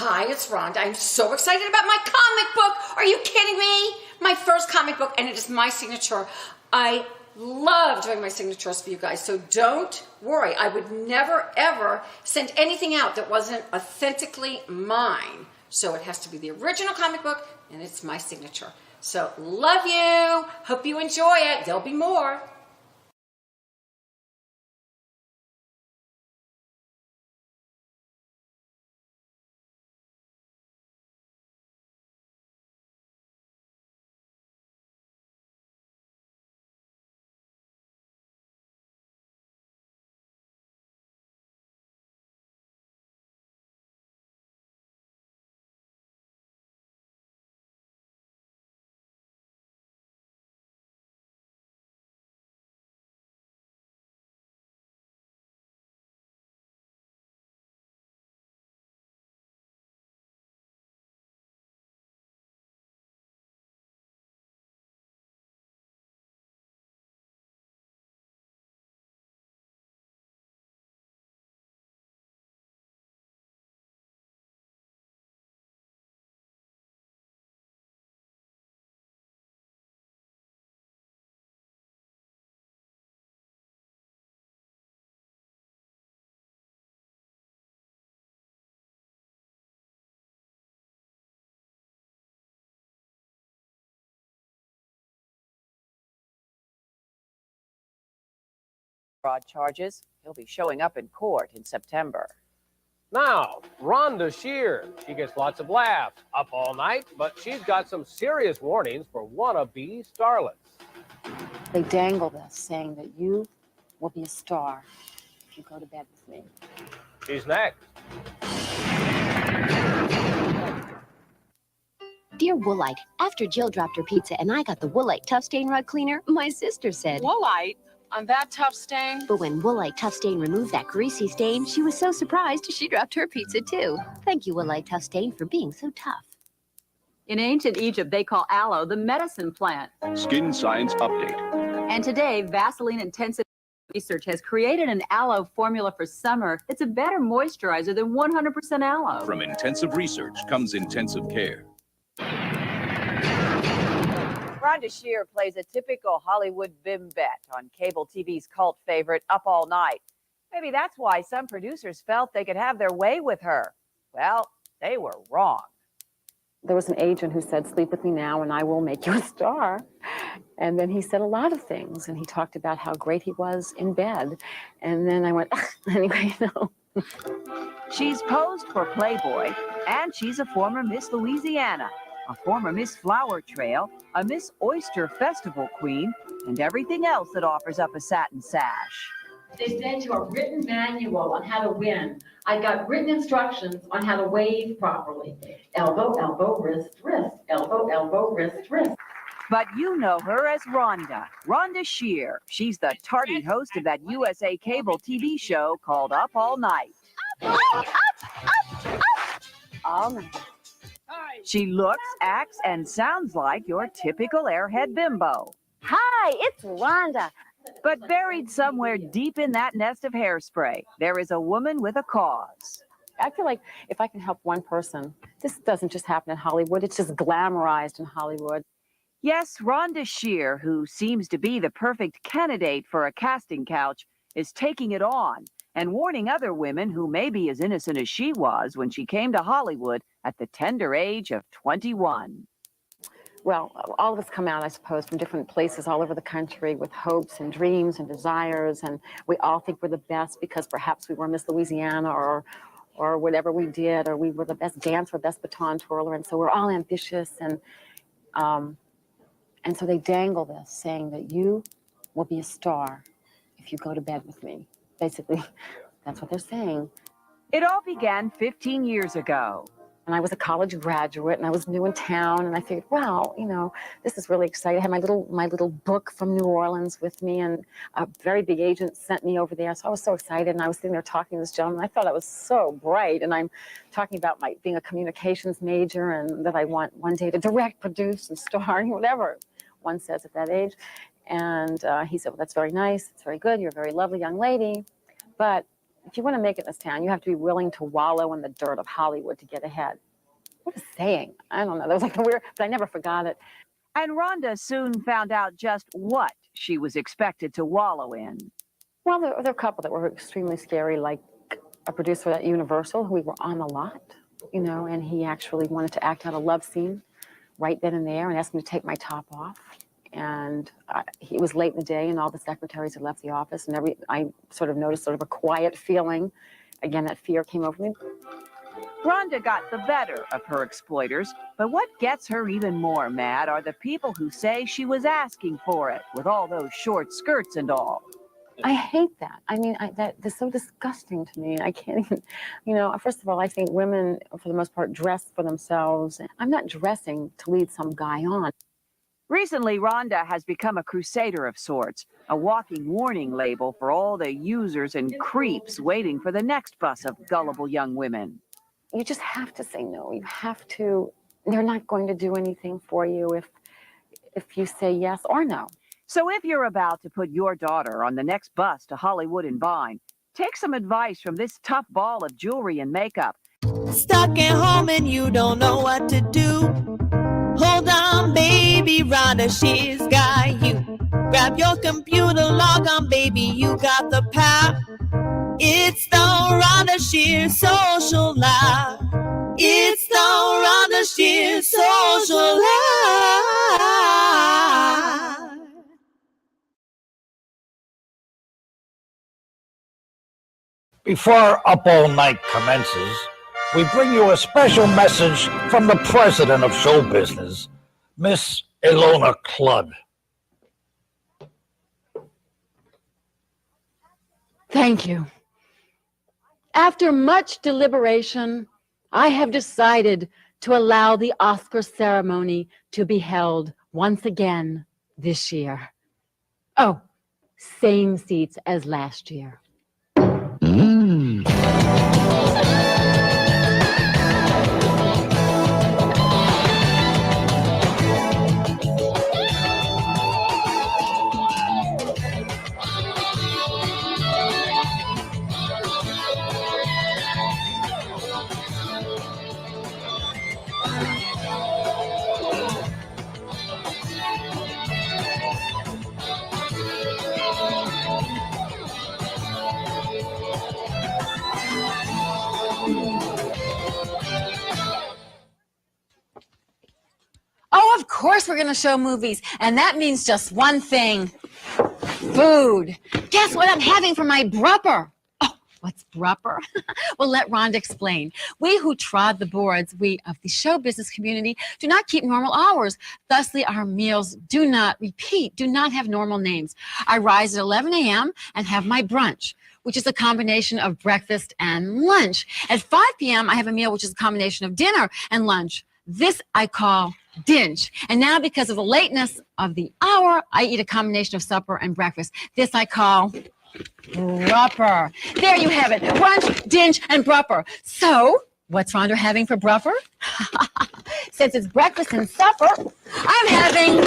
Hi, it's Rhonda. I'm so excited about my comic book. Are you kidding me? My first comic book, and it is my signature. I love doing my signatures for you guys, so don't worry. I would never, ever send anything out that wasn't authentically mine. So it has to be the original comic book, and it's my signature. So love you. Hope you enjoy it. There'll be more. Fraud charges. He'll be showing up in court in September. Now, Rhonda Shear. She gets lots of laughs up all night, but she's got some serious warnings for wannabe starlets. They dangle this, saying that you will be a star if you go to bed with me. She's next. Dear Woolite, after Jill dropped her pizza and I got the Woolite Tough Stain Rug Cleaner, my sister said, Woolite? On that tough stain? but when Woolite Tough Stain removed that greasy stain, she was so surprised she dropped her pizza too. Thank you, Woolite Tough Stain, for being so tough. In ancient Egypt, they call aloe the medicine plant. Skin Science Update. And today, Vaseline Intensive Research has created an aloe formula for summer that's a better moisturizer than 100% aloe. From intensive research comes intensive care. Rhonda Shear plays a typical Hollywood bimbette on cable TV's cult favorite Up All Night. Maybe that's why some producers felt they could have their way with her. Well, they were wrong. There was an agent who said, sleep with me now and I will make you a star. And then he said a lot of things, and he talked about how great he was in bed. And then I went, anyway, no. She's posed for Playboy, and she's a former Miss Louisiana, a former Miss Flower Trail, a Miss Oyster Festival queen, and everything else that offers up a satin sash. They sent you a written manual on how to win. I got written instructions on how to wave properly. Elbow, elbow, wrist, wrist. Elbow, elbow, wrist, wrist. But you know her as Rhonda Shear. She's the tardy host of that USA cable TV show called Up All Night. All night. She looks, acts, and sounds like your typical airhead bimbo. Hi, it's Rhonda. But buried somewhere deep in that nest of hairspray, there is a woman with a cause. I feel like if I can help one person, this doesn't just happen in Hollywood, it's just glamorized in Hollywood. Yes, Rhonda Shear, who seems to be the perfect candidate for a casting couch, is taking it on and warning other women who may be as innocent as she was when she came to Hollywood at the tender age of 21. Well, all of us come out, I suppose, from different places all over the country with hopes and dreams and desires, and we all think we're the best because perhaps we were Miss Louisiana or whatever we did, or we were the best dancer, best baton twirler, and so we're all ambitious, and so they dangle this, saying that you will be a star if you go to bed with me. Basically, that's what they're saying. It all began 15 years ago. And I was a college graduate, and I was new in town, and I figured, wow, you know, this is really exciting. I had my little book from New Orleans with me, and a very big agent sent me over there. So I was so excited, and I was sitting there talking to this gentleman. I thought I was so bright, and I'm talking about my being a communications major, and that I want one day to direct, produce, and star, whatever one says at that age. And he said, well, that's very nice. It's very good. You're a very lovely young lady. But if you want to make it in this town, you have to be willing to wallow in the dirt of Hollywood to get ahead. What a saying. I don't know. That was like a weird, but I never forgot it. And Rhonda soon found out just what she was expected to wallow in. Well, there were a couple that were extremely scary, like a producer at Universal, who we were on the lot, you know, and he actually wanted to act out a love scene right then and there and asked me to take my top off. And it was late in the day and all the secretaries had left the office, and I sort of noticed sort of a quiet feeling. Again, that fear came over me. Rhonda got the better of her exploiters, but what gets her even more mad are the people who say she was asking for it, with all those short skirts and all. I hate that. I mean, that's so disgusting to me. I can't even, you know, first of all, I think women, for the most part, dress for themselves. I'm not dressing to lead some guy on. Recently, Rhonda has become a crusader of sorts, a walking warning label for all the users and creeps waiting for the next bus of gullible young women. You just have to say no. You have to. They're not going to do anything for you if you say yes or no. So if you're about to put your daughter on the next bus to Hollywood and Vine, take some advice from this tough ball of jewelry and makeup. Stuck at home and you don't know what to do. Hold on, baby, Rhonda Shear's got you. Grab your computer, log on, baby, you got the power. It's the Rhonda Shear Social Live. It's the Rhonda Shear Social Live. Before Up All Night commences, we bring you a special message from the president of show business, Miss Ilona Cludd. Thank you. After much deliberation, I have decided to allow the Oscar ceremony to be held once again this year. Oh, same seats as last year. Oh, of course we're going to show movies. And that means just one thing. Food. Guess what I'm having for my brupper? Oh, what's brupper? Well, let Rhonda explain. We who trod the boards, we of the show business community, do not keep normal hours. Thusly, our meals do not repeat, do not have normal names. I rise at 11 a.m. and have my brunch, which is a combination of breakfast and lunch. At 5 p.m., I have a meal which is a combination of dinner and lunch. This I call dinch. And now because of the lateness of the hour, I eat a combination of supper and breakfast. This I call brupper. There you have it. Brunch, dinch, and brupper. So, what's Rhonda having for brupper? Since it's breakfast and supper, I'm having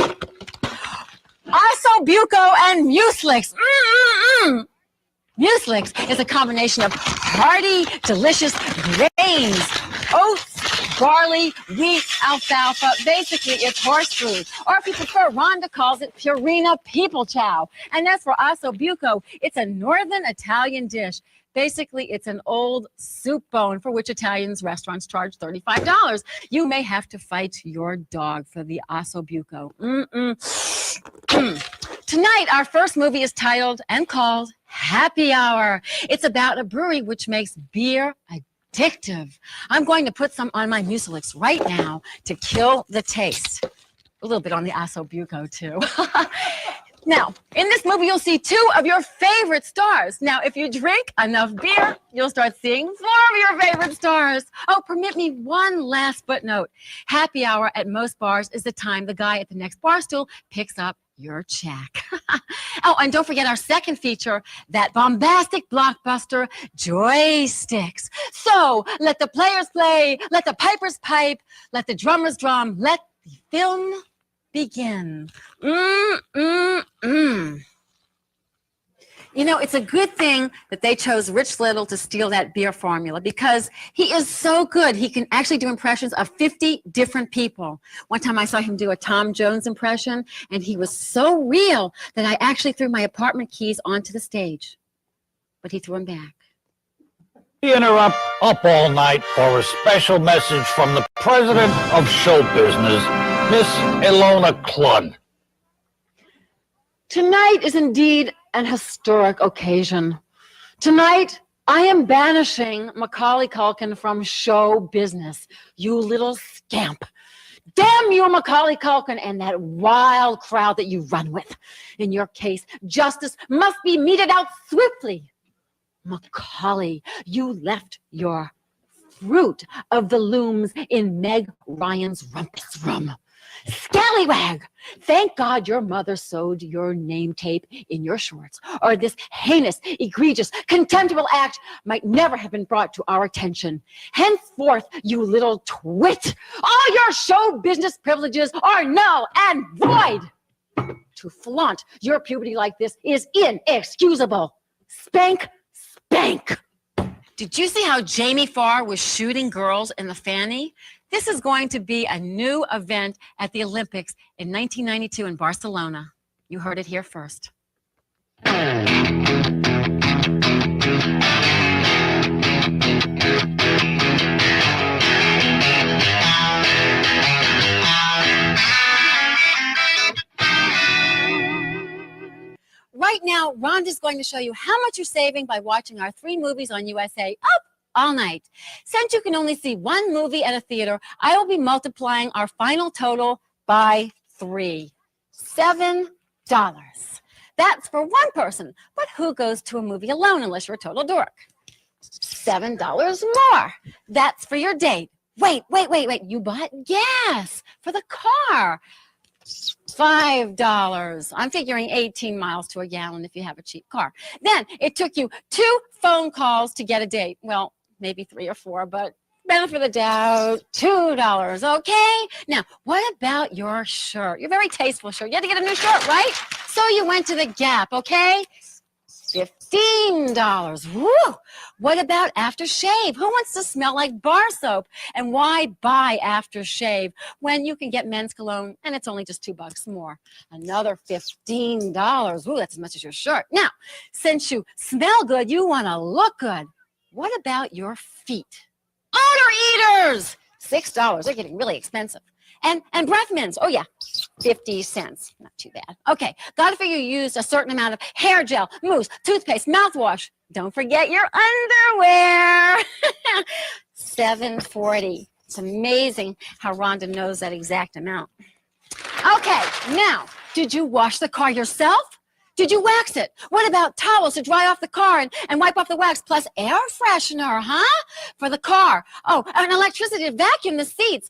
ossobuco and muslix. Muslix is a combination of hearty, delicious grains, oats, barley, wheat, alfalfa. Basically, it's horse food. Or if you prefer, Rhonda calls it Purina people chow. And as for ossobuco, it's a northern Italian dish. Basically, it's an old soup bone for which Italian restaurants charge $35. You may have to fight your dog for the ossobuco. Tonight, our first movie is titled and called Happy Hour. It's about a brewery which makes beer addictive. I'm going to put some on my mucilix right now to kill the taste. A little bit on the ossobuco, too. Now, in this movie, you'll see two of your favorite stars. Now, if you drink enough beer, you'll start seeing more of your favorite stars. Oh, permit me one last footnote. Happy hour at most bars is the time the guy at the next bar stool picks up your check. Oh, and don't forget our second feature, that bombastic blockbuster, Joysticks. So, let the players play, let the pipers pipe, let the drummers drum, let the film begin. You know, it's a good thing that they chose Rich Little to steal that beer formula because he is so good. He can actually do impressions of 50 different people. One time I saw him do a Tom Jones impression, and he was so real that I actually threw my apartment keys onto the stage. But he threw them back. We interrupt Up All Night for a special message from the president of show business, Miss Ilona Clun. Tonight is indeed an historic occasion. Tonight, I am banishing Macaulay Culkin from show business. You little scamp. Damn you, Macaulay Culkin, and that wild crowd that you run with. In your case, justice must be meted out swiftly. Macaulay, you left your fruit of the looms in Meg Ryan's rumpus room. Scallywag! Thank God your mother sewed your name tape in your shorts, or this heinous, egregious, contemptible act might never have been brought to our attention. Henceforth, you little twit, all your show business privileges are null and void. To flaunt your puberty like this is inexcusable. Spank, spank. Did you see how Jamie Farr was shooting girls in the fanny? This is going to be a new event at the Olympics in 1992 in Barcelona. You heard it here first. Right now, Rhonda's going to show you how much you're saving by watching our 3 movies on USA Up All Night. Since you can only see 1 movie at a theater, I will be multiplying our final total by 3. $7. That's for 1 person, but who goes to a movie alone unless you're a total dork? $7 more. That's for your date. Wait. You bought gas for the car. $5. I'm figuring 18 miles to a gallon if you have a cheap car. Then it took you 2 phone calls to get a date. Well, maybe 3 or 4, but benefit of the doubt, $2. Okay? Now, what about your shirt? Your very tasteful shirt. You had to get a new shirt, right? So you went to the Gap, okay? $15. Woo! What about aftershave? Who wants to smell like bar soap? And why buy aftershave when you can get men's cologne and it's only just $2 more? Another $15. Ooh, that's as much as your shirt. Now, since you smell good, you want to look good. What about your feet? Odor eaters! $6. They're getting really expensive. And breath mints. Oh, yeah. 50 cents. Not too bad. Okay. Got to figure you used a certain amount of hair gel, mousse, toothpaste, mouthwash. Don't forget your underwear. $7.40. It's amazing how Rhonda knows that exact amount. Okay. Now, did you wash the car yourself? Did you wax it? What about towels to dry off the car and wipe off the wax, plus air freshener, huh? For the car. Oh, and electricity to vacuum the seats.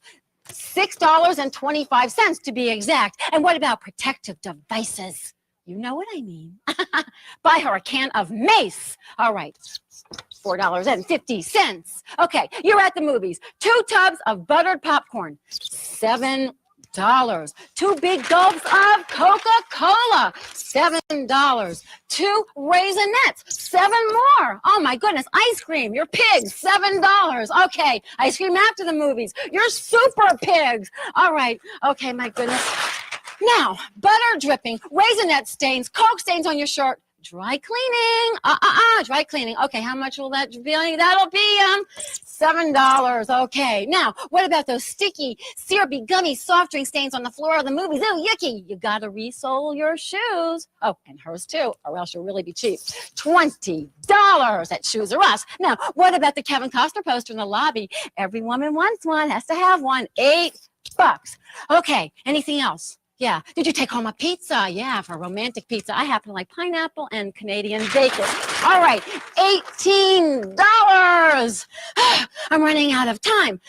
$6.25 to be exact. And what about protective devices? You know what I mean. Buy her a can of mace. All right. $4.50. Okay, you're at the movies. 2 tubs of buttered popcorn. $7. 2 big gulps of Coca-Cola, $7. 2 Raisinets, 7 more. Oh my goodness, ice cream, your pigs, $7. Okay, ice cream after the movies, your super pigs. All right, okay, my goodness. Now, butter dripping, Raisinette stains, Coke stains on your shirt. Dry cleaning, dry cleaning. Okay, how much will that be? That'll be $7. Okay, now what about those sticky, syrupy, gummy soft drink stains on the floor of the movies? Oh, yucky! You gotta resole your shoes. Oh, and hers too, or else you'll really be cheap. $20 at Shoes R Us. Now, what about the Kevin Costner poster in the lobby? Every woman wants one, has to have one. $8. Okay, anything else? Yeah. Did you take home a pizza? Yeah, for romantic pizza. I happen to like pineapple and Canadian bacon. All right, $18. I'm running out of time.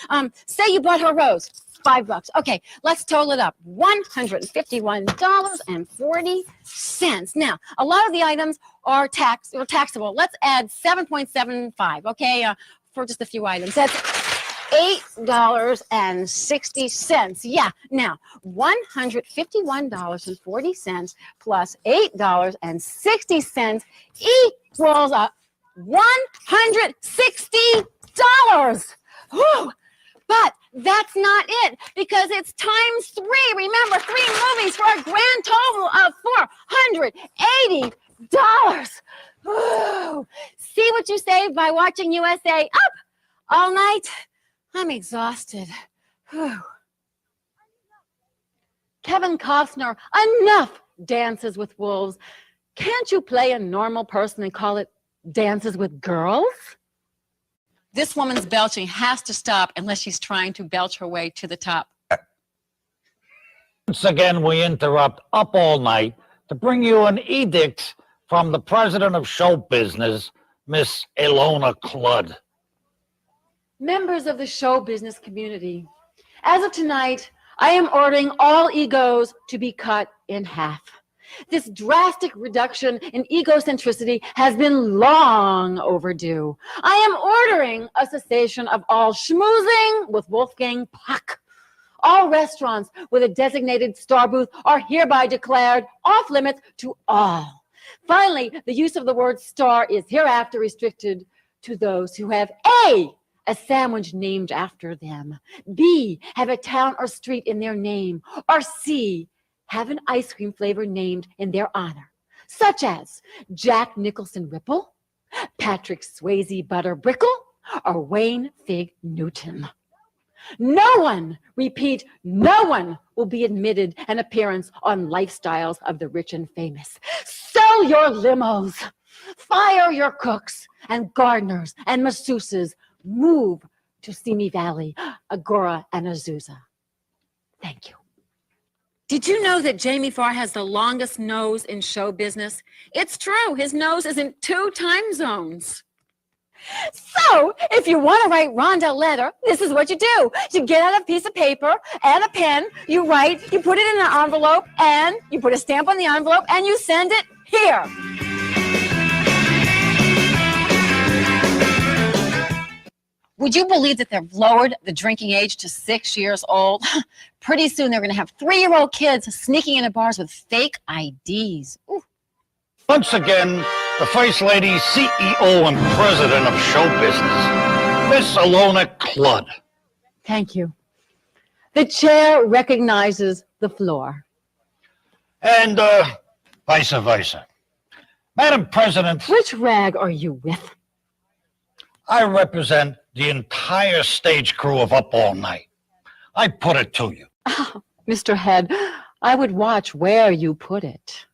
Say you bought her a rose. $5. Okay, let's total it up. $151.40. Now, a lot of the items are taxable. Let's add 7.75. Okay, for just a few items. That's $8.60. Yeah, now $151.40 plus $8.60 equals $160. Whew. But that's not it, because it's times 3. Remember, 3 movies for a grand total of $480. Whew. See what you saved by watching USA Up all night? I'm exhausted. Whew. Kevin Costner, enough Dances with Wolves. Can't you play a normal person and call it Dances with Girls? This woman's belching has to stop unless she's trying to belch her way to the top. Once again, we interrupt Up All Night to bring you an edict from the president of show business, Miss Ilona Cludd. Members of the show business community, as of tonight, I am ordering all egos to be cut in half. This drastic reduction in egocentricity has been long overdue. I am ordering a cessation of all schmoozing with Wolfgang Puck. All restaurants with a designated star booth are hereby declared off limits to all. Finally, the use of the word star is hereafter restricted to those who have A, a sandwich named after them, B, have a town or street in their name, or C, have an ice cream flavor named in their honor, such as Jack Nicholson Ripple, Patrick Swayze Butter Brickle, or Wayne Fig Newton. No one, repeat, no one will be admitted an appearance on Lifestyles of the Rich and Famous. Sell your limos, fire your cooks and gardeners and masseuses. Move to Simi Valley, Agora, and Azusa. Thank you. Did you know that Jamie Farr has the longest nose in show business? It's true. His nose is in 2 time zones. So, if you want to write Rhonda a letter, this is what you do. You get out a piece of paper and a pen, you write, you put it in an envelope, and you put a stamp on the envelope, and you send it here. Would you believe that they've lowered the drinking age to 6 years old? Pretty soon they're going to have 3-year-old kids sneaking into bars with fake IDs. Ooh. Once again, the First Lady, CEO, and President of show business, Miss Ilona Cludd. Thank you. The chair recognizes the floor. And vice versa. Madam President. Which rag are you with? I represent the entire stage crew of Up All Night. I put it to you. Oh, Mr. Head, I would watch where you put it.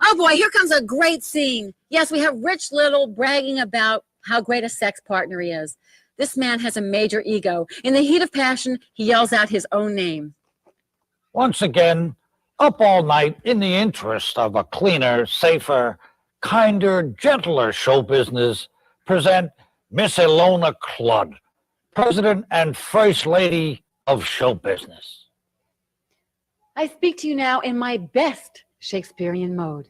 Oh boy, here comes a great scene. Yes, we have Rich Little bragging about how great a sex partner he is. This man has a major ego. In the heat of passion, he yells out his own name. Once again, Up All Night, in the interest of a cleaner, safer, kinder, gentler show business, present Miss Ilona Cludd, President and First Lady of show business. I speak to you now in my best Shakespearean mode.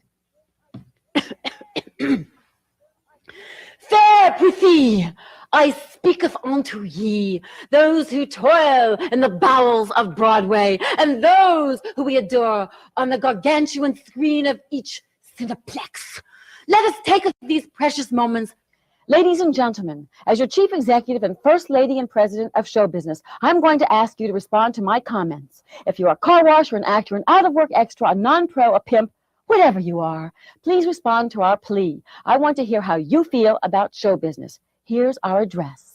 Fair prithee, I speaketh unto ye, those who toil in the bowels of Broadway, and those who we adore on the gargantuan screen of each cineplex. Let us take these precious moments. Ladies and gentlemen, as your chief executive and first lady and president of show business, I'm going to ask you to respond to my comments. If you're a car washer, an actor, an out-of-work extra, a non-pro, a pimp, whatever you are, please respond to our plea. I want to hear how you feel about show business. Here's our address.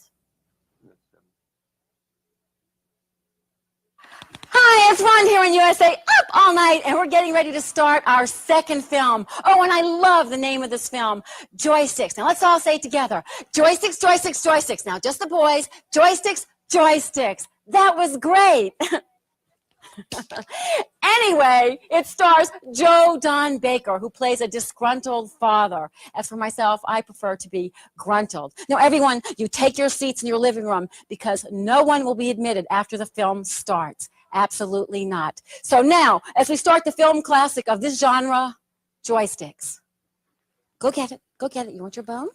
Hi, it's Ron here in USA Up All Night, and we're getting ready to start our second film. Oh, and I love the name of this film, Joysticks. Now, let's all say it together. Joysticks, joysticks, joysticks. Now, just the boys. Joysticks, joysticks. That was great. Anyway, it stars Joe Don Baker, who plays a disgruntled father. As for myself, I prefer to be gruntled. Now, everyone, you take your seats in your living room because no one will be admitted after the film starts. Absolutely not. So now, as we start the film classic of this genre, joysticks. Go get it. Go get it. You want your bone?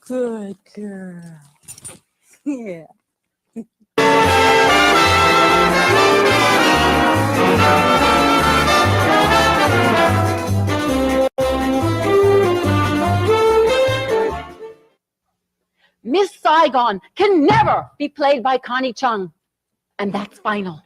Good girl. Yeah. Miss Saigon can never be played by Connie Chung. And that's final.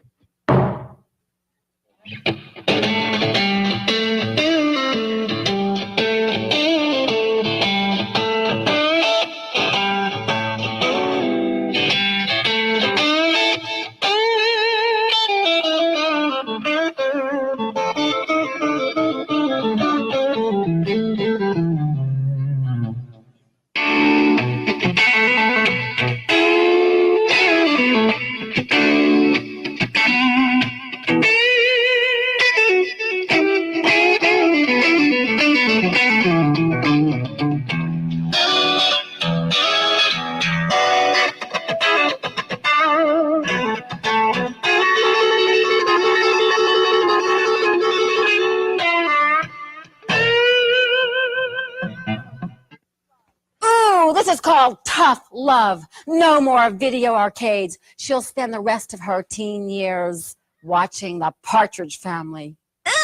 This is called tough love. No more video arcades. She'll spend the rest of her teen years watching the Partridge Family.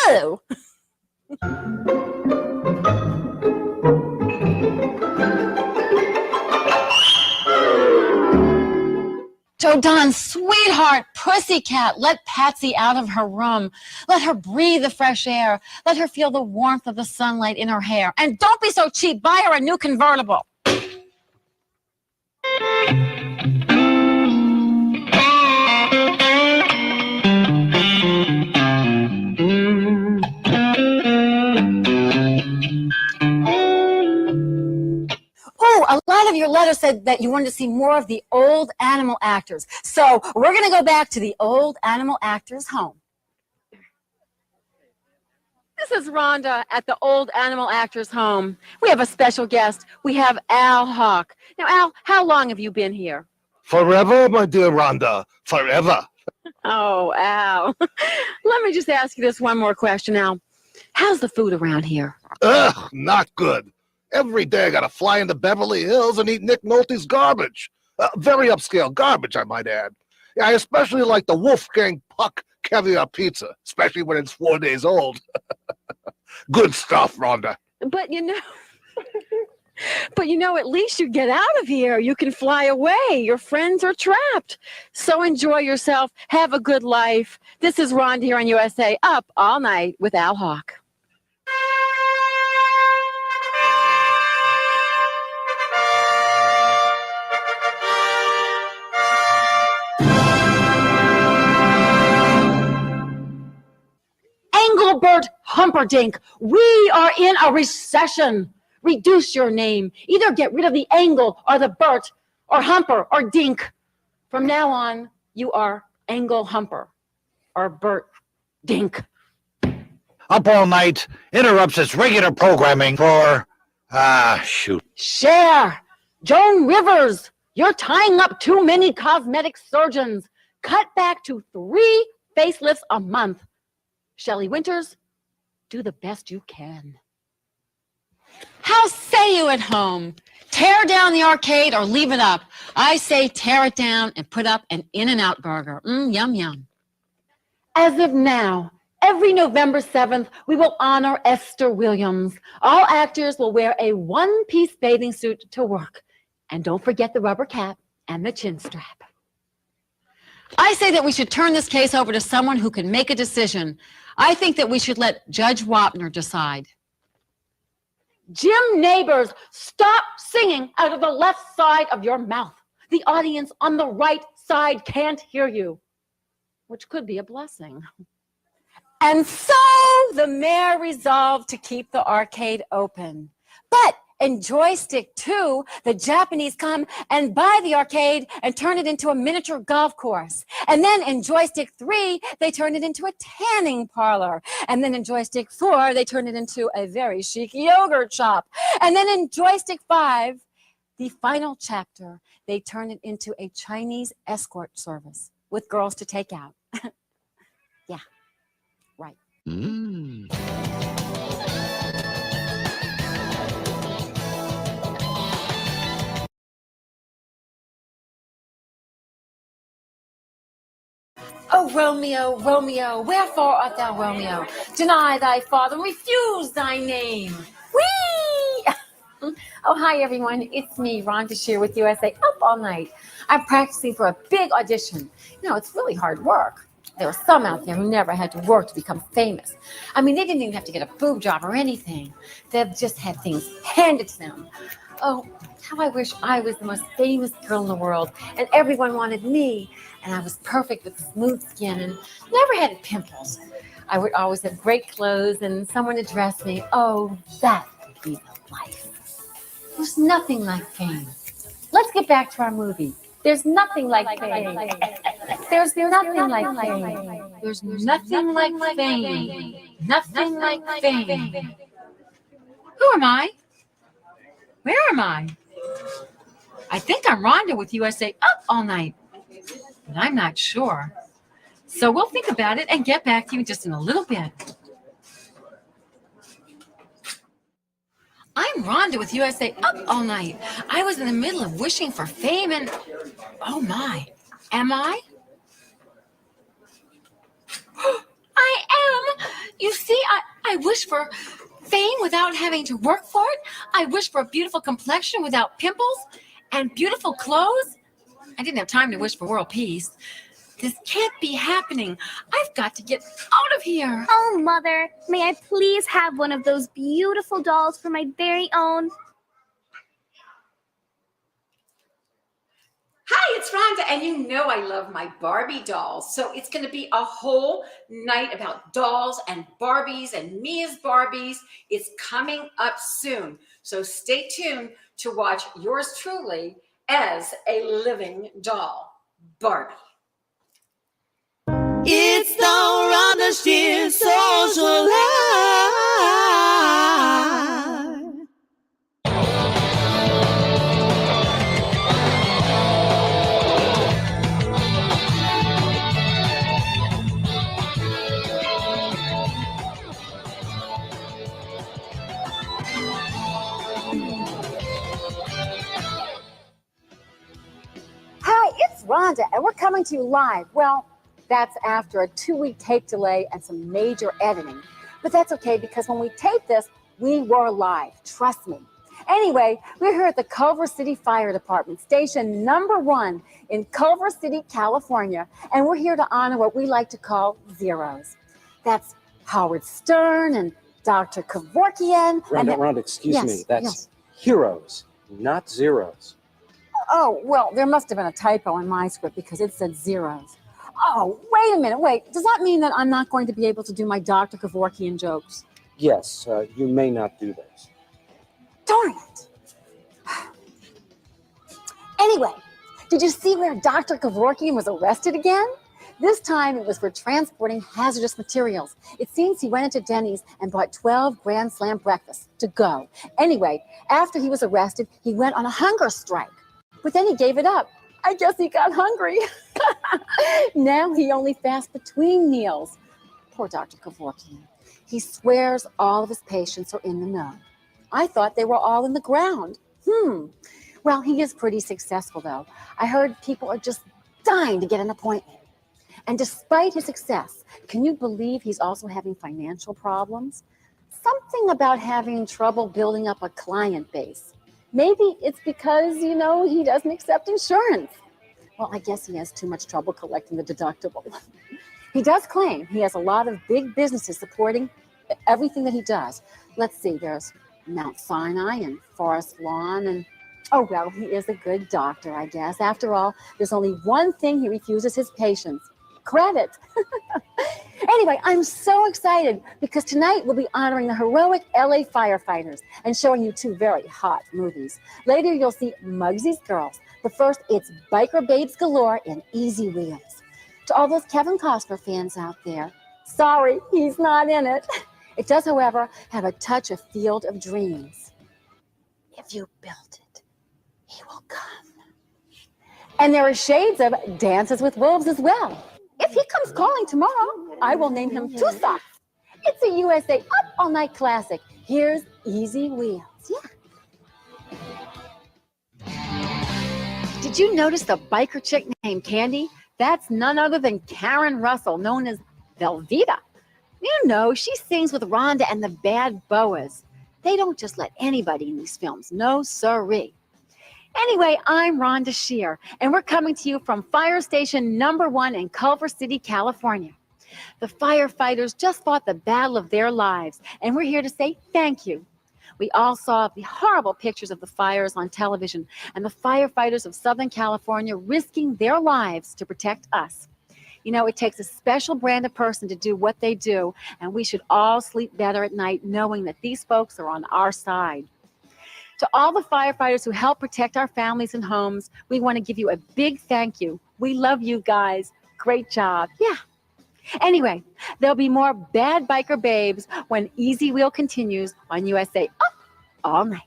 Ew! Joe Don's sweetheart, pussycat, let Patsy out of her room. Let her breathe the fresh air. Let her feel the warmth of the sunlight in her hair. And don't be so cheap. Buy her a new convertible. Oh, a lot of your letters said that you wanted to see more of the old animal actors. So we're going to go back to the old animal actors' home. This is Rhonda at the old animal actors' home. We have a special guest. We have Al Hawk. Now, Al, how long have you been here? Forever, my dear Rhonda. Forever. Oh, Al. Let me just ask you this one more question, Al. How's the food around here? Ugh, not good. Every day I gotta fly into Beverly Hills and eat Nick Nolte's garbage. Very upscale garbage, I might add. Yeah, I especially like the Wolfgang Puck caviar pizza, especially when it's 4 days old. Good stuff, Rhonda. But you know, at least you get out of here. You can fly away. Your friends are trapped. So enjoy yourself. Have a good life. This is Rhonda here on USA Up All Night with Al Hawk. Engelbert Humperdinck, we are in a recession. Reduce your name. Either get rid of the Engel or the Bert or Humper or Dink. From now on, you are Engel Humper or Bert Dink. Up All Night interrupts its regular programming for, shoot. Cher, Joan Rivers, you're tying up too many cosmetic surgeons. Cut back to 3 facelifts a month. Shelley Winters, do the best you can. How say you at home? Tear down the arcade or leave it up? I say tear it down and put up an In-N-Out burger. Yum, yum. As of now, every November 7th, we will honor Esther Williams. All actors will wear a one-piece bathing suit to work. And don't forget the rubber cap and the chin strap. I say that we should turn this case over to someone who can make a decision. I think that we should let Judge Wapner decide. Jim Neighbors, stop singing out of the left side of your mouth. The audience on the right side can't hear you, which could be a blessing. And so the mayor resolved to keep the arcade open. But in Joystick 2, the Japanese come and buy the arcade and turn it into a miniature golf course. And then in Joystick 3, they turn it into a tanning parlor. And then in Joystick 4, they turn it into a very chic yogurt shop. And then in Joystick 5, the final chapter, they turn it into a Chinese escort service with girls to take out. Yeah, right. Oh, Romeo, Romeo, wherefore art thou, Romeo? Deny thy father and refuse thy name. Whee! Oh, hi, everyone. It's me, Rhonda Shear with USA Up All Night. I'm practicing for a big audition. You know, it's really hard work. There are some out there who never had to work to become famous. I mean, they didn't even have to get a boob job or anything. They've just had things handed to them. Oh, how I wish I was the most famous girl in the world and everyone wanted me and I was perfect with smooth skin and never had pimples. I would always have great clothes and someone to dress me. Oh, that would be the life. There's nothing like fame. Let's get back to our movie. There's nothing like fame. There's nothing like fame. There's nothing like fame. Nothing like fame. Who am I? Where am I? I think I'm Rhonda with USA Up All Night, but I'm not sure. So we'll think about it and get back to you just in a little bit. I'm Rhonda with USA Up All Night. I was in the middle of wishing for fame and, oh my, am I? I am. You see, I wish for fame without having to work for it. I wish for a beautiful complexion without pimples and beautiful clothes. I didn't have time to wish for world peace. This can't be happening. I've got to get out of here. Oh, Mother, may I please have one of those beautiful dolls for my very own? Hi, it's Rhonda, and you know I love my Barbie dolls. So it's going to be a whole night about dolls and Barbies and me as Barbies. It's coming up soon. So stay tuned to watch yours truly as a living doll, Barbie. It's the Rhonda Shear Social Life. Hi, it's Rhonda, and we're coming to you live. Well, that's after a 2-week tape delay and some major editing. But that's okay, because when we taped this, we were live. Trust me. Anyway, we're here at the Culver City Fire Department, station #1 in Culver City, California, and we're here to honor what we like to call zeros. That's Howard Stern and Dr. Kevorkian. Rhonda, excuse me. That's heroes, not zeros. Oh, well, there must have been a typo in my script because it said zeros. Oh, wait a minute. Wait, does that mean that I'm not going to be able to do my Dr. Kevorkian jokes? Yes, you may not do those. Darn it. Anyway, did you see where Dr. Kevorkian was arrested again? This time it was for transporting hazardous materials. It seems he went into Denny's and bought 12 Grand Slam breakfasts to go. Anyway, after he was arrested, he went on a hunger strike. But then he gave it up. I guess he got hungry. Now he only fasts between meals. Poor Dr. Kevorkian. He swears all of his patients are in the know. I thought they were all in the ground. Well, he is pretty successful, though. I heard people are just dying to get an appointment. And despite his success, can you believe he's also having financial problems? Something about having trouble building up a client base. Maybe it's because, he doesn't accept insurance. Well, I guess he has too much trouble collecting the deductible. He does claim he has a lot of big businesses supporting everything that he does. Let's see, there's Mount Sinai and Forest Lawn and, oh, well, he is a good doctor, I guess. After all, there's only one thing he refuses his patients: credit. Anyway, I'm so excited because tonight we'll be honoring the heroic LA firefighters and showing you 2 very hot movies. Later, you'll see Mugsy's Girls. But first, it's Biker Babes Galore in Easy Wheels. To all those Kevin Costner fans out there, sorry, he's not in it. It does, however, have a touch of Field of Dreams. If you built it, he will come. And there are shades of Dances with Wolves as well. If he comes calling tomorrow, I will name him Two Socks. It's a USA Up All Night classic. Here's Easy Wheels. Yeah. Did you notice the biker chick named Candy? That's none other than Karen Russell, known as Velveeta. You know, she sings with Rhonda and the Bad Boas. They don't just let anybody in these films. No siree. Anyway, I'm Rhonda Shear, and we're coming to you from Fire Station #1 in Culver City, California. The firefighters just fought the battle of their lives, and we're here to say thank you. We all saw the horrible pictures of the fires on television and the firefighters of Southern California risking their lives to protect us. You know, it takes a special brand of person to do what they do, and we should all sleep better at night knowing that these folks are on our side. To all the firefighters who help protect our families and homes, we want to give you a big thank you. We love you guys. Great job. Yeah. Anyway, there'll be more Bad Biker Babes when Easy Wheel continues on USA Up All Night.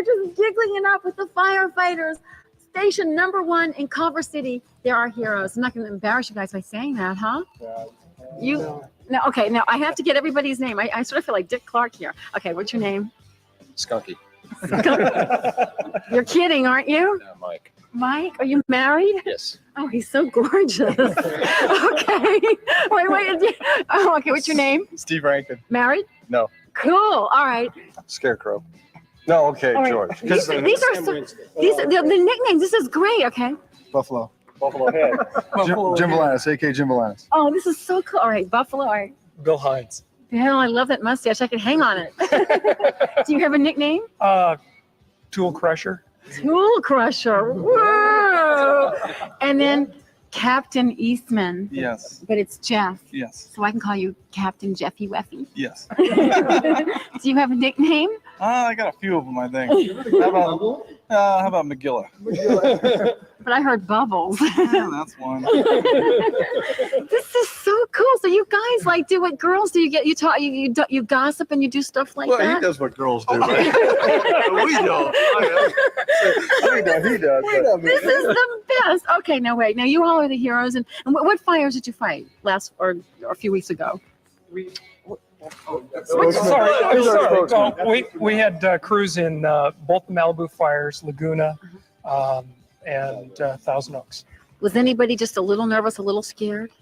Just giggling it up with the firefighters. Station #1 in Culver City. They're our heroes. I'm not going to embarrass you guys by saying that, huh? No, okay, now I have to get everybody's name. I sort of feel like Dick Clark here. Okay, what's your name? Skunky. You're kidding, aren't you? No, Mike. Mike, are you married? Yes. Oh, he's so gorgeous. Okay. Wait. Oh, okay, what's your name? Steve Rankin. Married? No. Cool. All right. Scarecrow. No, okay, All right. George. These are the nicknames. This is great. Okay. Buffalo. Buffalo Head. Jim Valanis, a.k.a. Jim Valanis. Oh, this is so cool. All right, Buffalo. All right. Bill Hines. Bill, I love that mustache. I could hang on it. Do you have a nickname? Tool Crusher. Tool Crusher. Whoa. And then Captain Eastman. Yes. But it's Jeff. Yes. So I can call you Captain Jeffy Weffy. Yes. Do you have a nickname? I got a few of them, I think. How about Megilla? But I heard Bubbles. Yeah, that's one. This is so cool. So you guys like do what girls do. You gossip and you do stuff like that. Well, he does what girls do. Right? We don't. He does. This is the best. Okay, no wait. Now you all are the heroes. And what fires did you fight last or a few weeks ago? Sorry. We had crews in both the Malibu fires, Laguna, and Thousand Oaks. Was anybody just a little nervous, a little scared?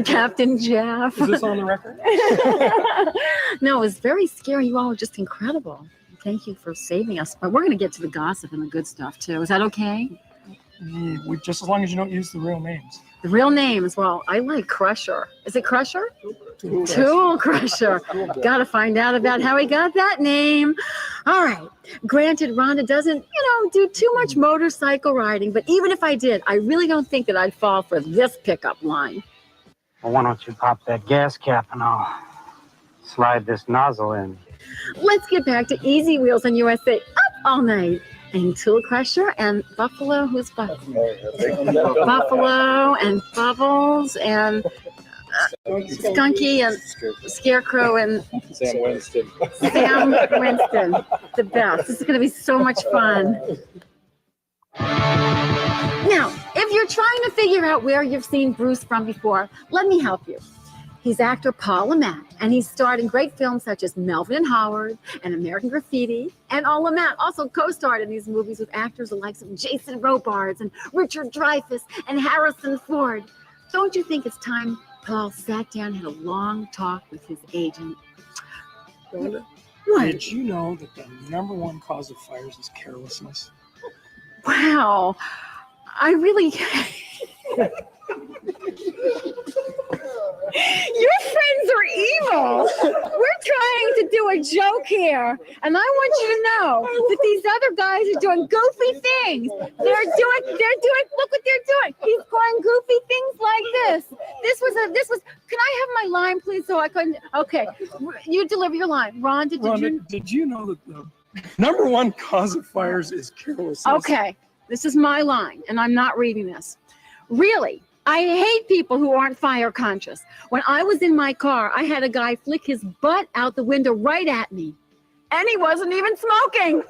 Captain Jeff. Is this on the record? No, it was very scary. You all were just incredible. Thank you for saving us. But we're going to get to the gossip and the good stuff too. Is that okay? Just as long as you don't use the real names. The real names, well, I like Crusher. Is it Crusher? Tool Crusher. Got to find out about how he got that name. All right. Granted, Rhonda doesn't, do too much motorcycle riding, but even if I did, I really don't think that I'd fall for this pickup line. Well, why don't you pop that gas cap and I'll slide this nozzle in. Let's get back to Easy Wheels on USA Up All Night. And Tool Crusher and Buffalo. Who's Buffalo? Buffalo and Bubbles and Skunky and Scarecrow and Sam Winston. Sam Winston. The best. This is going to be so much fun. Now, if you're trying to figure out where you've seen Bruce from before, let me help you. He's actor Paul LeMat, and he's starred in great films such as Melvin and Howard and American Graffiti. And LeMat also co-starred in these movies with actors the likes of Jason Robards and Richard Dreyfuss and Harrison Ford. Don't you think it's time Paul sat down and had a long talk with his agent? Rhonda, What? did you know that the #1 cause of fires is carelessness? Wow. I really. Your friends are evil. We're trying to do a joke here, and I want you to know that these other guys are doing goofy things. They're doing. Look what they're doing. He's going goofy things like this. This was. Can I have my line, please? So I couldn't. Okay, you deliver your line, Rhonda. Did you know that the #1 cause of fires is carelessness? Okay, this is my line, and I'm not reading this. Really, I hate people who aren't fire conscious. When I was in my car, I had a guy flick his butt out the window right at me, and he wasn't even smoking.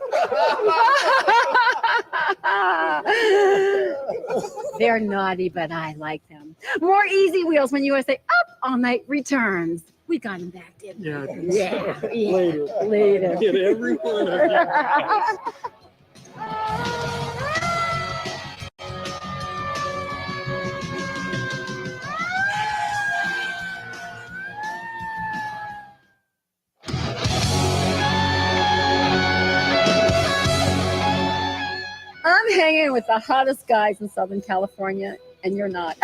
They're naughty, but I like them. More easy wheels when USA Up All Night returns. We got him back, didn't we? Yeah. Later. Get every one of you. I'm hanging with the hottest guys in Southern California, and you're not.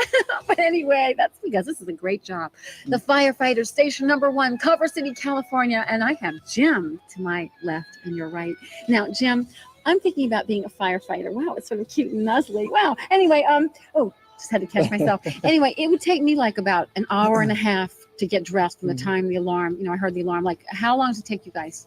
But anyway, that's because this is a great job. The Firefighter, station #1, Culver City, California, and I have Jim to my left and your right. Now, Jim, I'm thinking about being a firefighter. Wow, it's sort of cute and nuzzly. Wow. Anyway, just had to catch myself. Anyway, it would take me like about an hour and a half to get dressed from the time the alarm, I heard the alarm. Like, how long does it take you guys?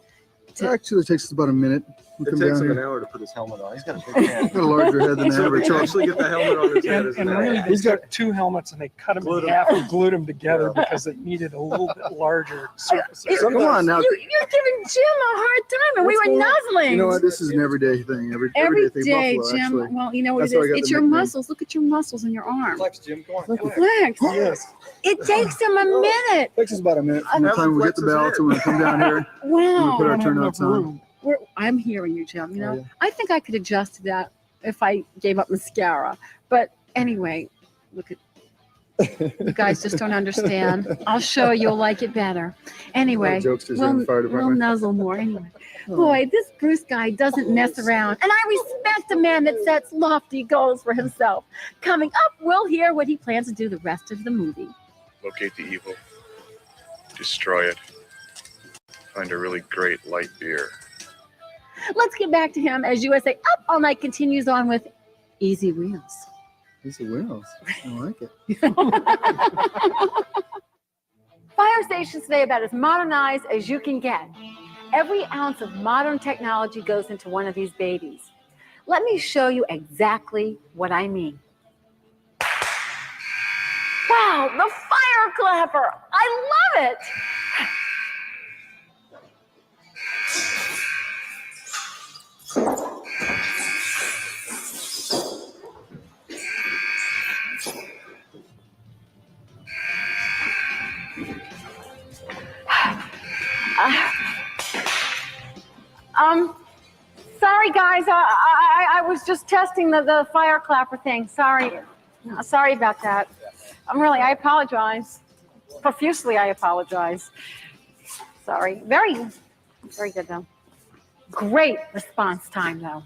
Actually, it takes us about a minute. It takes him an hour to put his helmet on. He's got a big head. Got a larger head than So average. to actually get the helmet on his head is And an really, hour. they took 2 helmets and they cut them in half and glued them together because they needed a little bit larger surface. Come on now. You're giving Jim a hard time, and we were nuzzling. You know what? This is an everyday thing. Every everyday thing. day, Buffalo, Jim. actually. Well, you know what That's it how I is. got It's the your nickname. muscles. Look at your muscles in your arm. Flex, Jim. Come on. Flex. Yes. It takes him a minute. Takes us about a minute from the time we get the bell to when we come down here. Wow. And we put our turnouts on. I'm hearing you, Jim. Oh, yeah. I think I could adjust to that if I gave up mascara. But anyway, look at you guys just don't understand. I'll show you. You'll like it better. Anyway, jokes to in the fire we'll department. nuzzle more anyway. Boy, this Bruce guy doesn't mess around. And I respect a man that sets lofty goals for himself. Coming up, we'll hear what he plans to do the rest of the movie. Locate the evil, destroy it, find a really great light beer. Let's get back to him as USA Up All Night continues on with Easy Wheels. These are wheels. I like it. Fire stations today are about as modernized as you can get. Every ounce of modern technology goes into one of these babies. Let me show you exactly what I mean. Wow, the fire clapper! I love it! Sorry guys, I was just testing the fire clapper thing. Sorry about that. I apologize. Profusely, I apologize. Sorry. Very good though. Great response time though.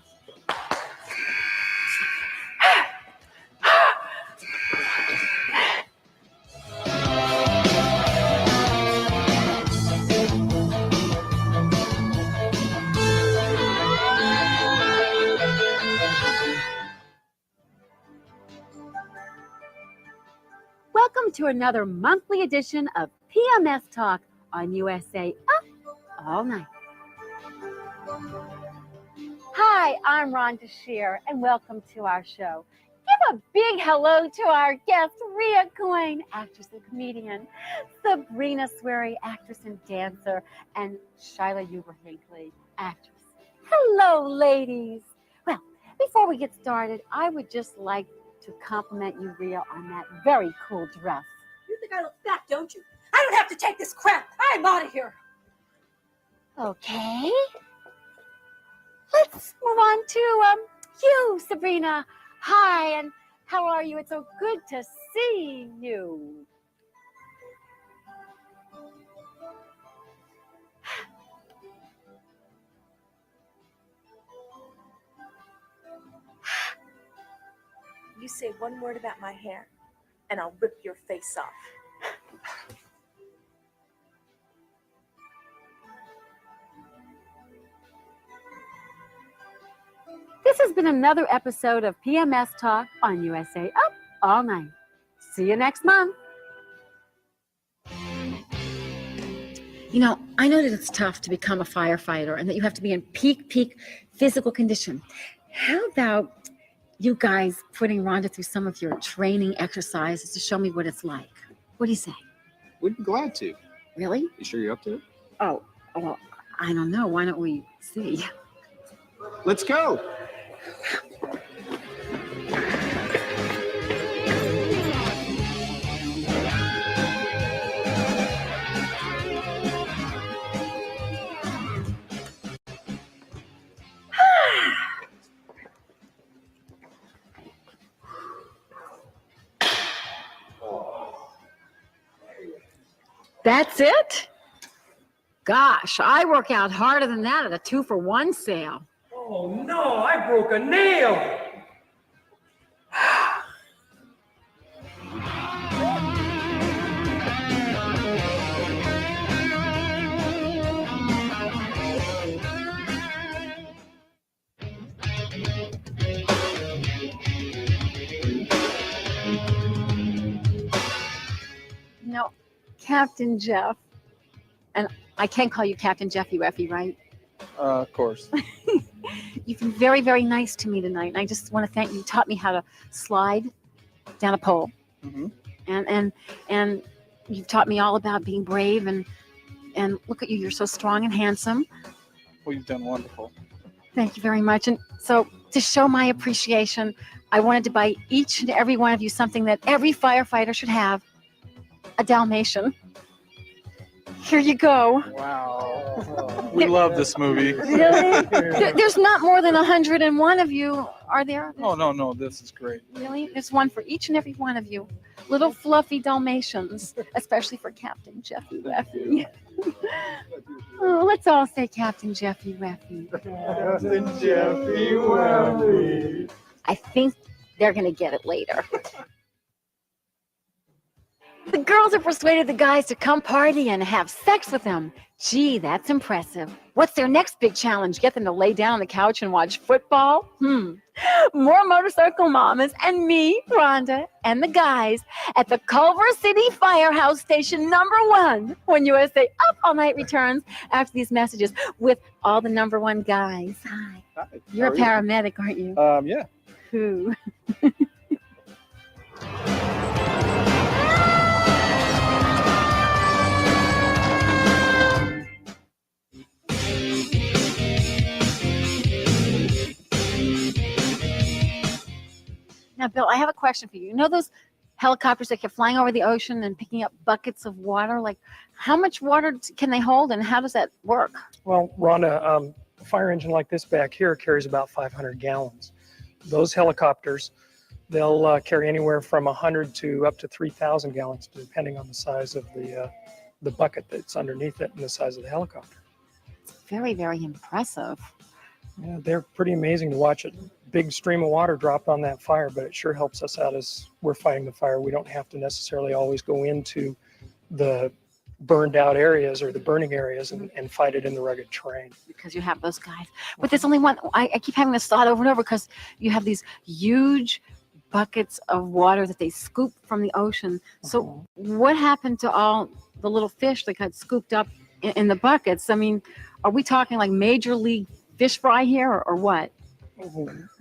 Welcome to another monthly edition of PMS Talk on USA Up All Night. Hi, I'm Rhonda Shear, and welcome to our show. Give a big hello to our guest, Rhea Coyne, actress and comedian, Sabrina Sweary, actress and dancer, and Shyla Huber-Hinckley, actress. Hello, ladies. Well, before we get started, I would just like to compliment you, Rhea, on that very cool dress. You think I look fat, don't you? I don't have to take this crap. I'm out of here. Okay. Let's move on to you, Sabrina. Hi, and how are you? It's so good to see you. You say one word about my hair, and I'll rip your face off. This has been another episode of PMS Talk on USA Up All Night. See you next month. You know, I know that it's tough to become a firefighter and that you have to be in peak physical condition. How about you guys putting Rhonda through some of your training exercises to show me what it's like? What do you say? We'd be glad to. Really? You sure you're up to it? Oh, well, I don't know. Why don't we see? Let's go. That's it? Gosh, I work out harder than that at a 2-for-1 sale. Oh no, I broke a nail. No, Captain Jeff. And I can't call you Captain Jeffy Weffy, right? Of course. You've been very, very nice to me tonight. And I just want to thank you. You taught me how to slide down a pole. Mm-hmm. And you've taught me all about being brave and look at you, you're so strong and handsome. Well, you've done wonderful. Thank you very much. And so to show my appreciation, I wanted to buy each and every one of you something that every firefighter should have, a Dalmatian. Here you go. Wow. We love this movie. Really? There's not more than 101 of you, are there? Oh, no, this is great. Really? There's one for each and every one of you. Little fluffy Dalmatians, especially for Captain Jeffy Weffy. Oh, let's all say Captain Jeffy Weffy. Captain Jeffy Weffy. I think they're going to get it later. The girls have persuaded the guys to come party and have sex with them. Gee, that's impressive. What's their next big challenge? Get them to lay down on the couch and watch football? More motorcycle mamas and me, Rhonda, and the guys at the Culver City Firehouse Station #1 when USA Up All Night returns after these messages with all the #1 guys. Hi. Hi. You're a paramedic, aren't you? Yeah. Who? Now, Bill, I have a question for you. You know those helicopters that kept flying over the ocean and picking up buckets of water? Like, how much water can they hold, and how does that work? Well, Rhonda, a fire engine like this back here carries about 500 gallons. Those helicopters, they'll carry anywhere from 100 to up to 3,000 gallons, depending on the size of the bucket that's underneath it and the size of the helicopter. It's very, very impressive. Yeah, they're pretty amazing to watch. A big stream of water drop on that fire, but it sure helps us out as we're fighting the fire. We don't have to necessarily always go into the burned out areas or the burning areas and fight it in the rugged terrain. Because you have those guys. But there's only one. I keep having this thought over and over because you have these huge buckets of water that they scoop from the ocean. So what happened to all the little fish that got scooped up in the buckets? I mean, are we talking like major league fish fry here or what?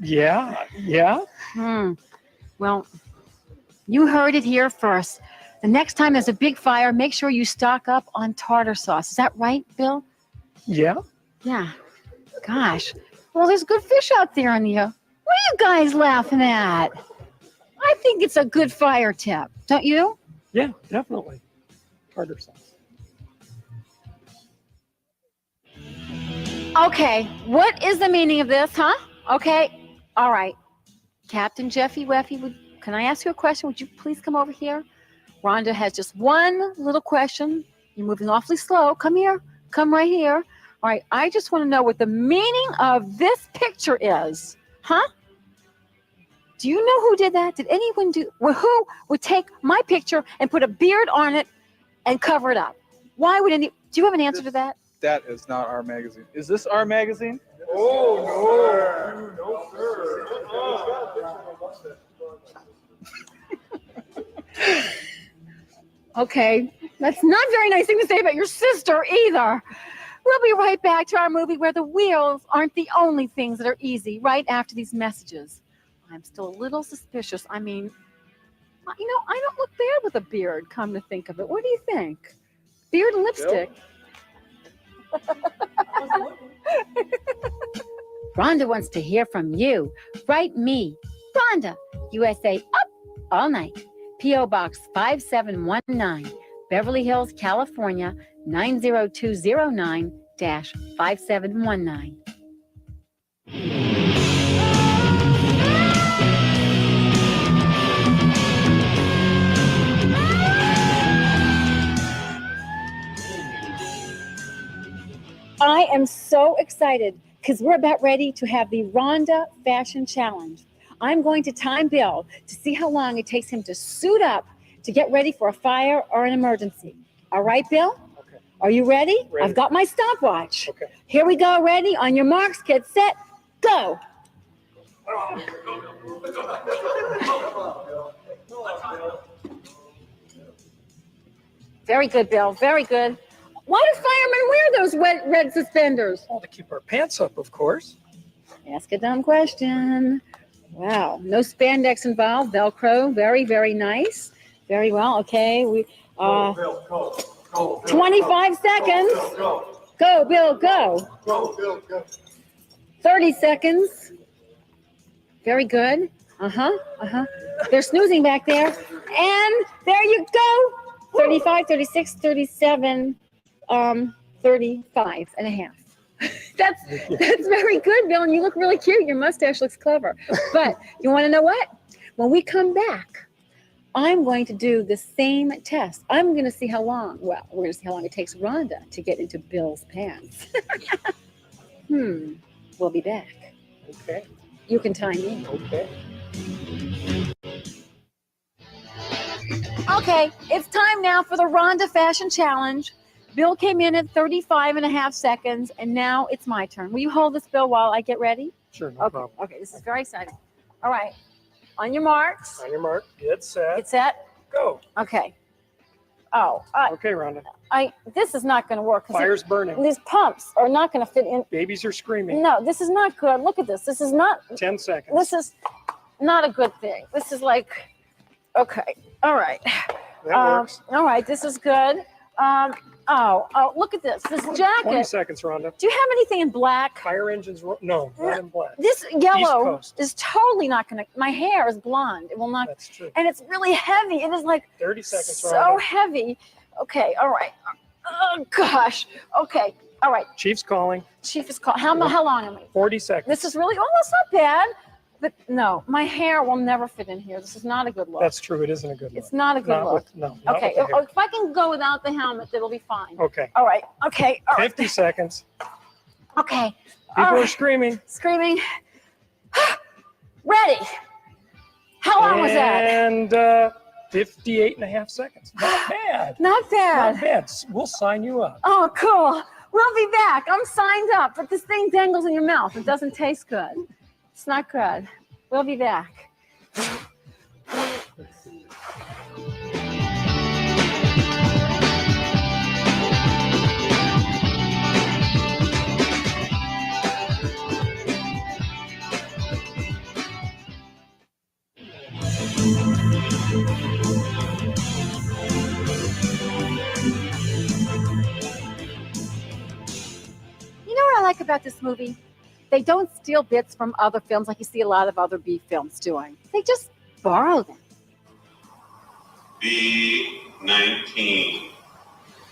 Yeah. Well, you heard it here first. The next time there's a big fire, make sure you stock up on tartar sauce. Is that right, Bill? Yeah. Yeah. Gosh. Well, there's good fish out there in the... What are you guys laughing at? I think it's a good fire tip. Don't you? Yeah, definitely. Tartar sauce. Okay. What is the meaning of this, huh? Okay. All right. Captain Jeffy Weffy, can I ask you a question? Would you please come over here? Rhonda has just one little question. You're moving awfully slow. Come here. Come right here. All right. I just want to know what the meaning of this picture is. Huh? Do you know who did that? Did anyone do, well, who would take my picture and put a beard on it and cover it up? Why would any, do you have an answer to that? That is not our magazine. Is this our magazine? Oh, no. No, sir. Okay, that's not a very nice thing to say about your sister either. We'll be right back to our movie where the wheels aren't the only things that are easy right after these messages. I'm still a little suspicious. I mean, you know, I don't look bad with a beard, come to think of it. What do you think? Beard and lipstick. Rhonda wants to hear from you. Write me, Rhonda, USA Up All Night. P.O. Box 5719, Beverly Hills, California, 90209-5719. I am so excited because we're about ready to have the Rhonda Fashion Challenge. I'm going to time Bill to see how long it takes him to suit up to get ready for a fire or an emergency. All right, Bill? Okay. Are you ready? I've got my stopwatch. Okay. Here we go. Ready? On your marks, get set, go. Very good, Bill. Very good. Why do firemen wear those red suspenders? Well, to keep our pants up, of course. Ask a dumb question. Wow. No spandex involved. Velcro. Very, very nice. Very well. Okay. We 25 seconds. Go, Bill, go. 30 seconds. Very good. They're snoozing back there. And there you go. 35, 36, 37, 35 and a half. That's very good, Bill, and you look really cute. Your mustache looks clever. But you want to know what? When we come back, I'm going to do the same test. I'm going to see how long, well, we're going to see how long it takes Rhonda to get into Bill's pants. We'll be back. Okay. You can time me. Okay. Okay, it's time now for the Rhonda Fashion Challenge. Bill came in at 35 and a half seconds, and now it's my turn. Will you hold this, Bill, while I get ready? Sure, no problem. Okay, this is very exciting. All right, on your marks. On your mark, get set. Get set. Go. Okay. Oh. Okay, Rhonda. This is not going to work. Fire's burning. These pumps are not going to fit in. Babies are screaming. No, this is not good. Look at this. This is not. 10 seconds. This is not a good thing. This is like, okay. All right. That works. All right, this is good. Look at this. This jacket. 20 seconds, Rhonda. Do you have anything in black? Fire engines, no, not in black. This yellow East Coast. is totally not going to, my hair is blonde. It will not. That's true. And it's really heavy. It is like 30 seconds, so Rhonda. heavy. Okay, all right. Oh, gosh. Okay, all right. Chief's calling. Chief is calling. How long am I? 40 seconds. This is really, that's not bad. But no, my hair will never fit in here. This is not a good look. That's true. It isn't a good look. It's not a good look. Not Okay, with the hair. if I can go without the helmet, it'll be fine. Okay. All right, okay. All right. 50 seconds. Okay. People are screaming. Screaming. Ready. How long was that? And 58 and a half seconds. Not bad. Not bad. Not bad. We'll sign you up. Oh, cool. We'll be back. I'm signed up, but this thing dangles in your mouth. It doesn't taste good. It's not good. We'll be back. You know what I like about this movie? They don't steal bits from other films like you see a lot of other B films doing. They just borrow them. B19.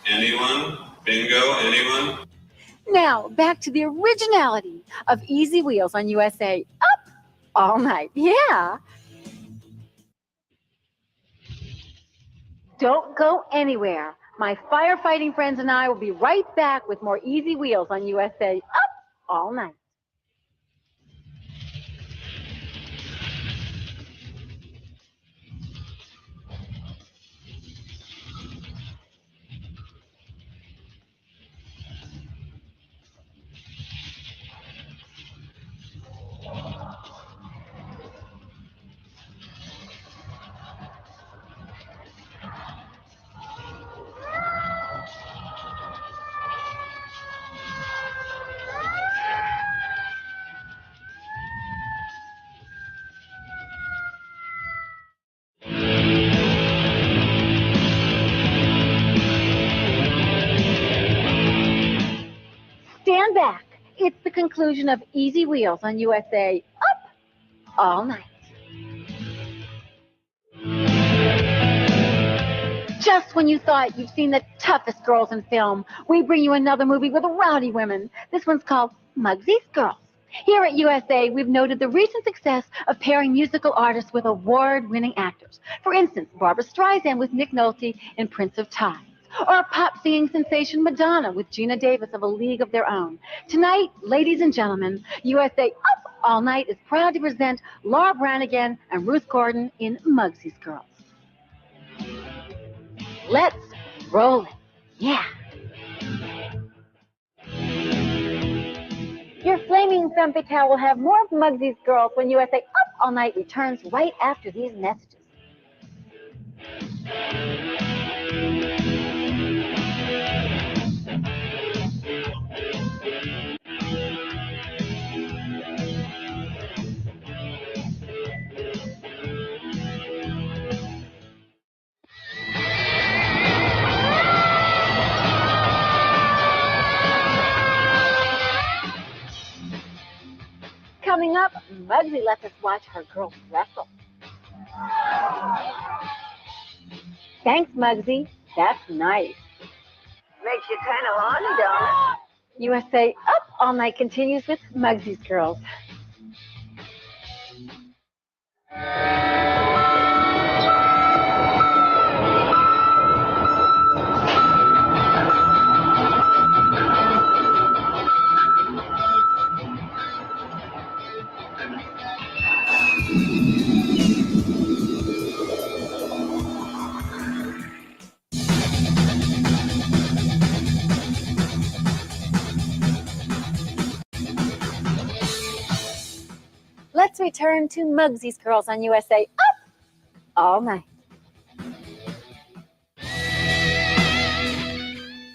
Anyone? Bingo? Anyone? Now, back to the originality of Easy Wheels on USA Up All Night. Yeah. Don't go anywhere. My firefighting friends and I will be right back with more Easy Wheels on USA Up All Night. And back. It's the conclusion of Easy Wheels on USA Up All Night. Just when you thought you'd seen the toughest girls in film, we bring you another movie with rowdy women. This one's called Mugsy's Girls. Here at USA, we've noted the recent success of pairing musical artists with award-winning actors. For instance, Barbra Streisand with Nick Nolte in Prince of Tides, or pop-singing sensation Madonna with Gina Davis of A League of Their Own. Tonight, ladies and gentlemen, USA Up All Night is proud to present Laura Branigan and Ruth Gordon in Mugsy's Girls. Let's roll it. Yeah. Your flaming femme fatale will have more of Mugsy's Girls when USA Up All Night returns right after these messages. Coming up, Mugsy lets us watch her girls wrestle. Thanks, Mugsy. That's nice. Makes you kind of horny, don't it? USA Up All Night continues with Mugsy's Girls. Let's return to Mugsy's Girls on USA Up All Night.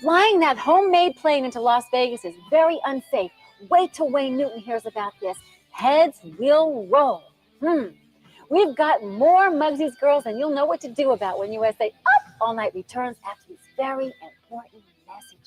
Flying that homemade plane into Las Vegas is very unsafe. Wait till Wayne Newton hears about this. Heads will roll. We've got more Mugsy's Girls, and you'll know what to do about when USA Up All Night returns after these very important messages.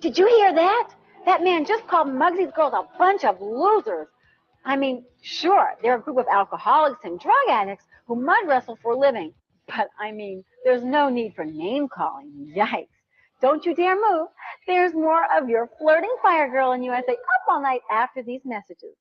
Did you hear that? That man just called Mugsy's Girls a bunch of losers. I mean, sure, they're a group of alcoholics and drug addicts who mud wrestle for a living. But, I mean, there's no need for name-calling. Yikes. Don't you dare move. There's more of your flirting fire girl in USA Up All Night after these messages.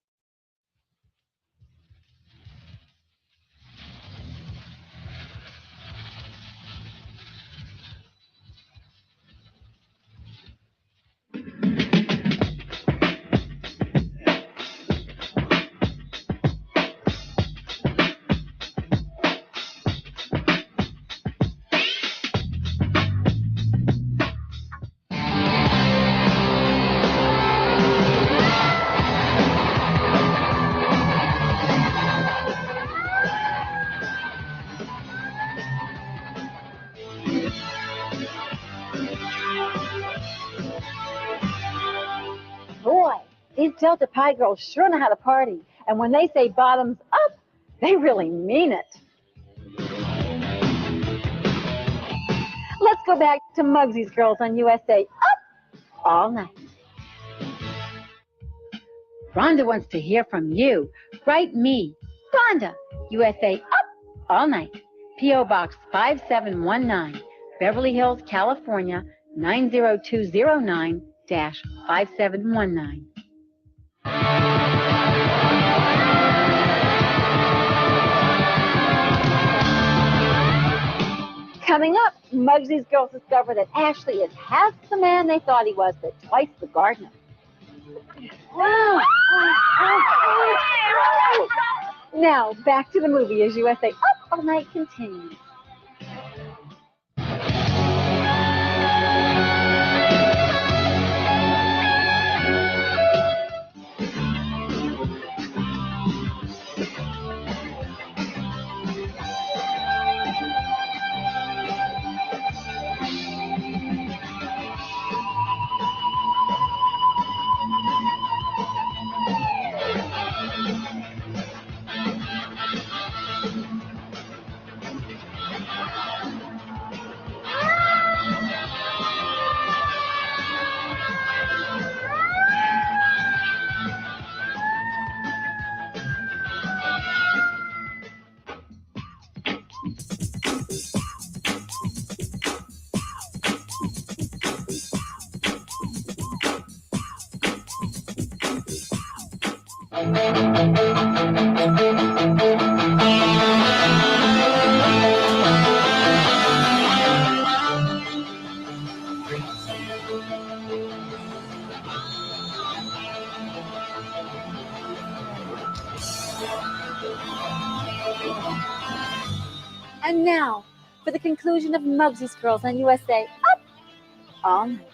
Boy, these Delta Pi girls sure know how to party. And when they say bottoms up, they really mean it. Let's go back to Mugsy's Girls on USA Up All Night. Rhonda wants to hear from you. Write me, Rhonda, USA Up All Night. P.O. Box 5719, Beverly Hills, California, 90209-5719. Coming up, Mugsy's Girls discover that Ashley is half the man they thought he was, but twice the gardener. Now, back to the movie as USA Up All Night continues. And now, for the conclusion of Mugsy's Girls on USA. Up all night.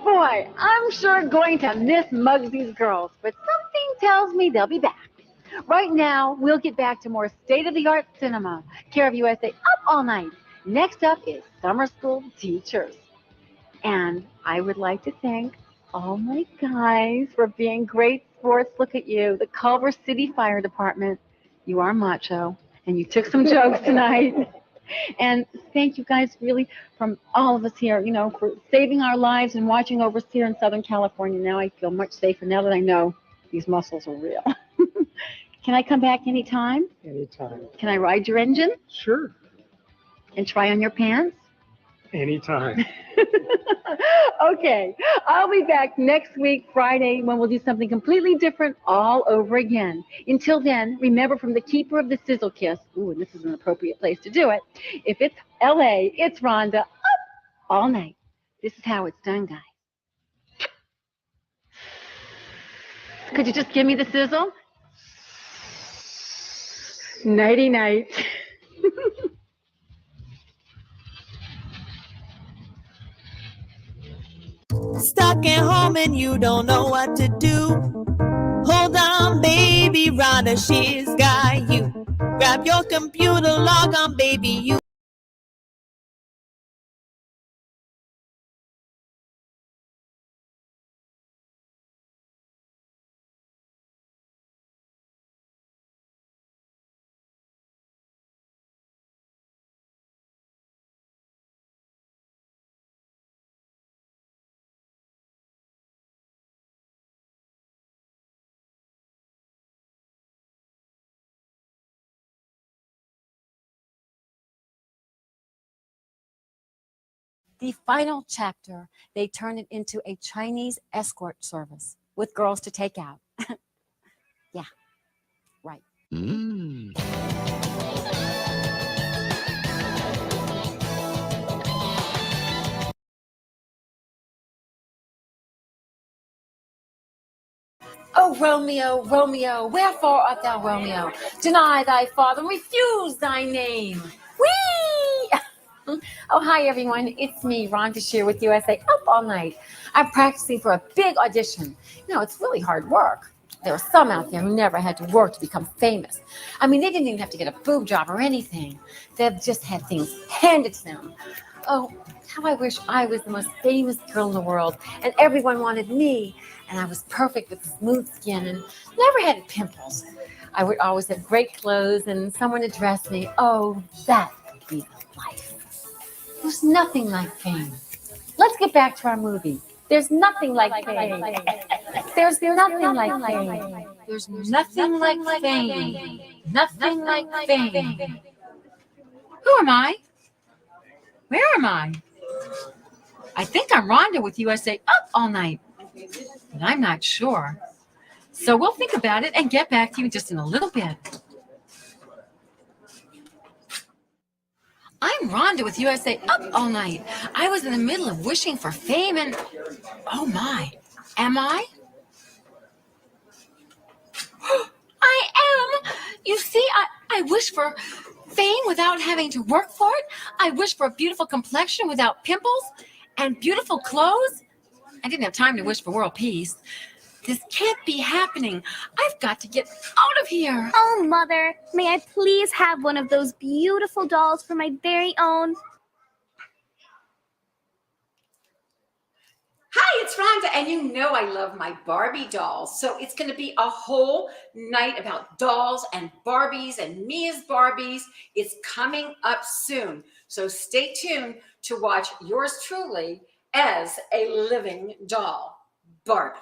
Boy, I'm sure going to miss Mugsy's Girls, but something tells me they'll be back. Right now, we'll get back to more state-of-the-art cinema. Care of USA up all night. Next up is Summer School Teachers. And I would like to thank all my guys for being great sports. Look at you, the Culver City Fire Department. You are macho, and you took some jokes tonight. And thank you guys really from all of us here, you know, for saving our lives and watching over us here in Southern California. Now I feel much safer now that I know these muscles are real. Can I come back anytime? Anytime. Can I ride your engine? Sure. And try on your pants? Anytime. Okay, I'll be back next week, Friday, when we'll do something completely different all over again. Until then, remember from the keeper of the sizzle kiss, ooh, and this is an appropriate place to do it. If it's LA, it's Rhonda, up all night. This is how it's done, guys. Could you just give me the sizzle? Nighty night. Stuck at home and you don't know what to do. Hold on, baby, Rhonda Shear's got you. Grab your computer, log on, baby, you. The final chapter, they turn it into a Chinese escort service with girls to take out. Yeah, right. Oh, Romeo, Romeo, wherefore art thou Romeo? Deny thy father and refuse thy name. Whee! Oh, hi, everyone. It's me, Rhonda Shear with USA Up All Night. I'm practicing for a big audition. You know, it's really hard work. There are some out there who never had to work to become famous. I mean, they didn't even have to get a boob job or anything. They just had things handed to them. Oh, how I wish I was the most famous girl in the world and everyone wanted me and I was perfect with smooth skin and never had pimples. I would always have great clothes and someone to dress me. Oh, that would be the life. There's nothing like fame. Let's get back to our movie. There's nothing like fame. There's nothing like fame. There's nothing like fame. Nothing like fame. Who am I? Where am I? I think I'm Rhonda with USA Up All Night, but I'm not sure. So we'll think about it and get back to you just in a little bit. I'm Rhonda with USA Up All Night. I was in the middle of wishing for fame and, oh my, am I? I am. You see, I wish for fame without having to work for it. I wish for a beautiful complexion without pimples and beautiful clothes. I didn't have time to wish for world peace. This can't be happening. I've got to get out of here. Oh, Mother, may I please have one of those beautiful dolls for my very own? Hi, it's Rhonda, and you know I love my Barbie dolls. So it's going to be a whole night about dolls and Barbies and me as Barbies. It's coming up soon. So stay tuned to watch yours truly as a living doll, Barbie.